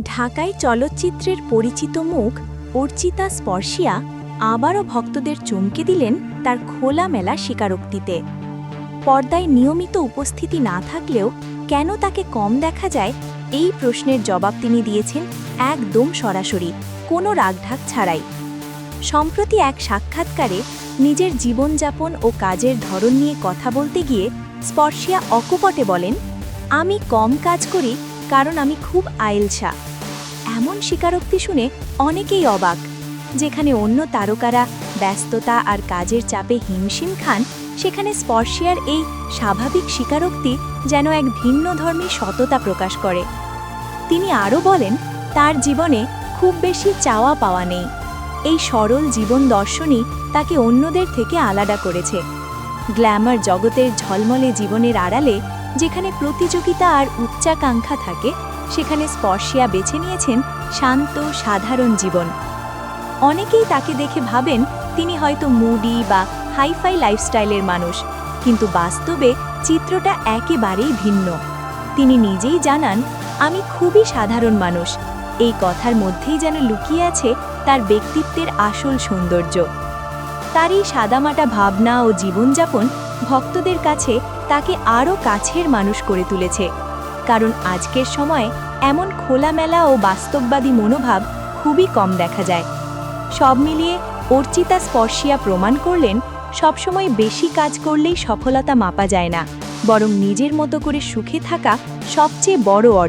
ঢাকায় চলচ্চিত্রের পরিচিত মুখ অর্চিতা স্পর্শিয়া আবারও ভক্তদের চমকে দিলেন তার খোলামেলা স্বীকারোক্তিতে। পর্দায় নিয়মিত উপস্থিতি না থাকলেও কেন তাকে কম দেখা যায়, এই প্রশ্নের জবাব তিনি দিয়েছেন একদম সরাসরি, কোনো রাগঢাক ছাড়াই। সম্প্রতি এক সাক্ষাৎকারে নিজের জীবনযাপন ও কাজের ধরন নিয়ে কথা বলতে গিয়ে স্পর্শিয়া অকপটে বলেন, আমি কম কাজ করি কারণ আমি খুব আয়েলসা। এমন স্বীকারোক্তি শুনে অনেকেই অবাক। যেখানে অন্য তারকারা ব্যস্ততা আর কাজের চাপে হিমশিম খান, সেখানে স্পর্শিয়ার এই স্বাভাবিক স্বীকারোক্তি যেন এক ভিন্ন ধর্মী সততা প্রকাশ করে। তিনি আরও বলেন, তার জীবনে খুব বেশি চাওয়া পাওয়া নেই। এই সরল জীবন দর্শনই তাকে অন্যদের থেকে আলাদা করেছে। গ্ল্যামার জগতের ঝলমলে জীবনের আড়ালে যেখানে প্রতিযোগিতা আর উচ্চাকাঙ্ক্ষা থাকে, সেখানে স্পর্শিয়া বেছে নিয়েছেন শান্ত সাধারণ জীবন। অনেকেই তাকে দেখে ভাবেন তিনি হয়তো মুডি বা হাইফাই লাইফস্টাইলের মানুষ, কিন্তু বাস্তবে চিত্রটা একেবারেই ভিন্ন। তিনি নিজেই জানান, আমি খুবই সাধারণ মানুষ। এই কথার মধ্যেই যেন লুকিয়ে আছে তার ব্যক্তিত্বের আসল সৌন্দর্য। তার এই সাদামাটা ভাবনা ও জীবনযাপন ভক্তদের কাছে তাকে আরও কাছের মানুষ করে তুলেছে। কারণ আজকের সময়ে এমন খোলামেলা ও বাস্তববাদী মনোভাব খুবই কম দেখা যায়। সব মিলিয়ে অর্চিতা স্পর্শিয়া প্রমাণ করলেন, সবসময় বেশি কাজ করলেই সফলতা মাপা যায় না, বরং নিজের মতো করে সুখে থাকা সবচেয়ে বড় অর্জন।